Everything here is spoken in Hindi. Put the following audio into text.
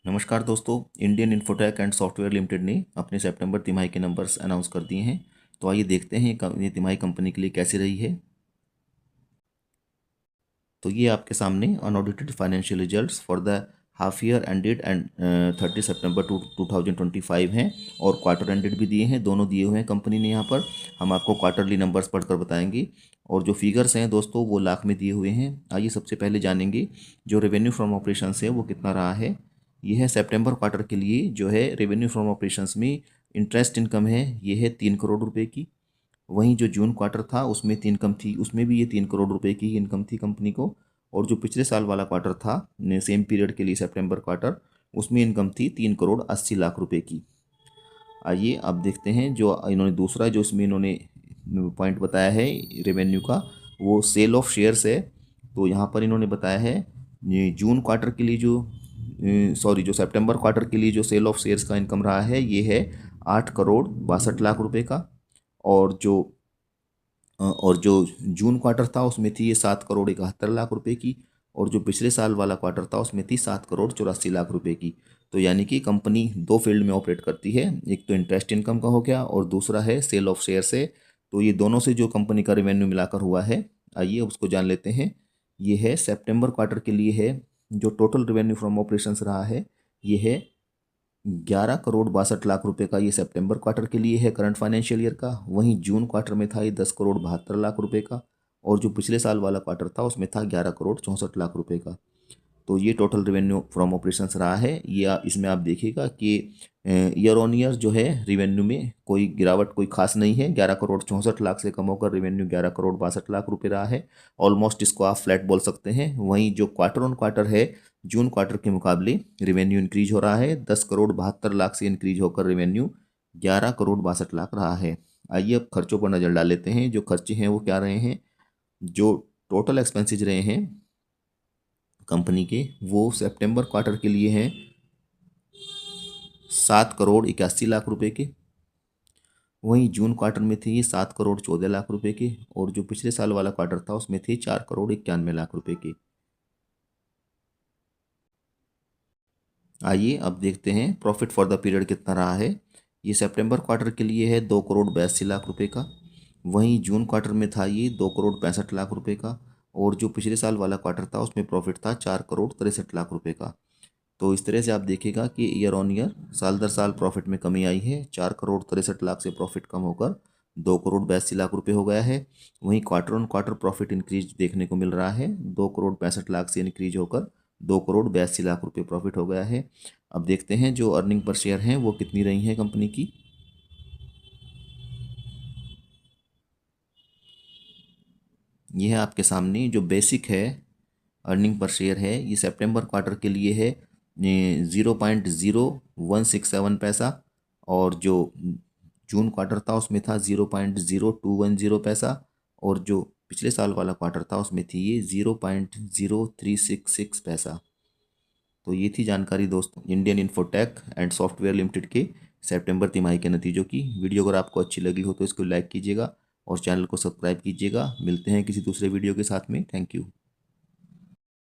नमस्कार दोस्तों। Indian infotech and software limited ने अपने सितंबर तिमाही के नंबर्स अनाउंस कर दिए हैं। तो आइए देखते हैं ये तिमाही कंपनी के लिए कैसी रही है। तो ये आपके सामने unaudited financial results for the half year ended and 30 सितंबर 2025 हैं और क्वार्टर एंडेड भी दिए हैं। दोनों दिए हुए हैं कंपनी ने। यहाँ पर हम आपको क्वार्टरली नंबर्स पढ़कर बताएंगे और जो फिगर्स हैं दोस्तों वो लाख में दिए हुए हैं। आइए सबसे पहले जानेंगे जो रेवेन्यू फ्रॉम ऑपरेशंस है वो कितना रहा है। ये है सितंबर क्वार्टर के लिए जो है रेवेन्यू फ्रॉम ऑपरेशंस में इंटरेस्ट इनकम है, ये है 3 करोड़ रुपए की। वहीं जो जून क्वार्टर था उसमें इनकम थी, उसमें भी ये 3 करोड़ रुपए की इनकम थी कंपनी को। और जो पिछले साल वाला क्वार्टर था सेम पीरियड के लिए सितंबर क्वार्टर, उसमें इनकम थी 3 करोड़ 80 लाख रुपए की। आइए अब देखते हैं जो इन्होंने दूसरा जो इसमें इन्होंने पॉइंट बताया है रेवेन्यू का, वो सेल ऑफ शेयर्स है। तो यहाँ पर इन्होंने बताया है ये जून क्वार्टर के लिए जो सितंबर क्वार्टर के लिए जो सेल ऑफ शेयर्स का इनकम रहा है ये है 8 करोड़ 62 लाख रुपए का। और जो जून क्वार्टर था उसमें थी ये 7 करोड़ 71 लाख रुपए की। और जो पिछले साल वाला क्वार्टर था उसमें थी 7 करोड़ 84 लाख रुपए की। तो यानी कि कंपनी दो फील्ड में ऑपरेट करती है, एक तो इंटरेस्ट इनकम का हो गया और दूसरा है सेल ऑफ शेयर से। तो ये दोनों से जो कंपनी का रेवेन्यू मिलाकर हुआ है, आइए उसको जान लेते हैं। ये है सितंबर क्वार्टर के लिए है जो टोटल रेवेन्यू फ्रॉम ऑपरेशंस रहा है, ये है 11 करोड़ 62 लाख रुपए का। ये सितंबर क्वार्टर के लिए है करंट फाइनेंशियल ईयर का। वहीं जून क्वार्टर में था ये 10 करोड़ 72 लाख रुपए का। और जो पिछले साल वाला क्वार्टर था उसमें था 11 करोड़ 64 लाख रुपए का। तो ये टोटल रेवेन्यू फ्रॉम ऑपरेशंस रहा है। ये इसमें आप देखिएगा कि ईयर ऑन ईयर जो है रेवेन्यू में कोई गिरावट कोई खास नहीं है। 11 करोड़ 64 लाख से कम होकर रेवेन्यू 11 करोड़ 62 लाख रुपए रहा है। ऑलमोस्ट इसको आप फ्लैट बोल सकते हैं। वहीं जो क्वार्टर ऑन क्वार्टर है जून क्वार्टर के मुकाबले रेवेन्यू इंक्रीज हो रहा है। 10 करोड़ 72 लाख से इंक्रीज होकर रेवेन्यू 11 करोड़ 62 लाख रहा है। आइए अब खर्चों पर नज़र डाल लेते हैं। जो खर्चे हैं वो क्या रहे हैं। जो टोटल एक्सपेंसेज रहे हैं कंपनी के वो सितंबर क्वार्टर के लिए हैं 7 करोड़ 81 लाख रुपए के। वहीं जून क्वार्टर में थे ये 7 करोड़ 14 लाख रुपए के। और जो पिछले साल वाला क्वार्टर था उसमें थे 4 करोड़ 91 लाख रुपए के। आइए अब देखते हैं प्रॉफिट फॉर द पीरियड कितना रहा है। ये सितंबर क्वार्टर के लिए है 2 करोड़ 82 लाख रुपए का। वहीं जून क्वार्टर में था ये 2 करोड़ 65 लाख रुपए का। और जो पिछले साल वाला क्वार्टर था उसमें प्रॉफिट था 4 करोड़ 63 लाख रुपए का। तो इस तरह से आप देखेगा कि ईयर ऑन ईयर साल दर साल प्रॉफिट में कमी आई है। 4 करोड़ 63 लाख से प्रॉफिट कम होकर 2 करोड़ 82 लाख रुपए हो गया है। वहीं quarter on quarter profit increase देखने को मिल रहा है। 2 करोड़ 65 लाख से इंक्रीज होकर 2 करोड़ 82 लाख रुपए प्रॉफिट हो गया है। अब देखते हैं जो अर्निंग पर शेयर हैं वो कितनी रही हैं कंपनी की। ये है आपके सामने जो बेसिक है अर्निंग पर शेयर है। ये सितंबर क्वार्टर के लिए है 0.0167 पैसा। और जो जून क्वार्टर था उसमें था 0.0210 पैसा। और जो पिछले साल वाला क्वार्टर था उसमें थी ये 0.0366 पैसा। तो ये थी जानकारी दोस्तों Indian infotech and software limited के सितंबर तिमाही के नतीजों की। वीडियो अगर आपको अच्छी लगी हो तो इसको लाइक कीजिएगा और चैनल को सब्सक्राइब कीजिएगा। मिलते हैं किसी दूसरे वीडियो के साथ में। Thank you.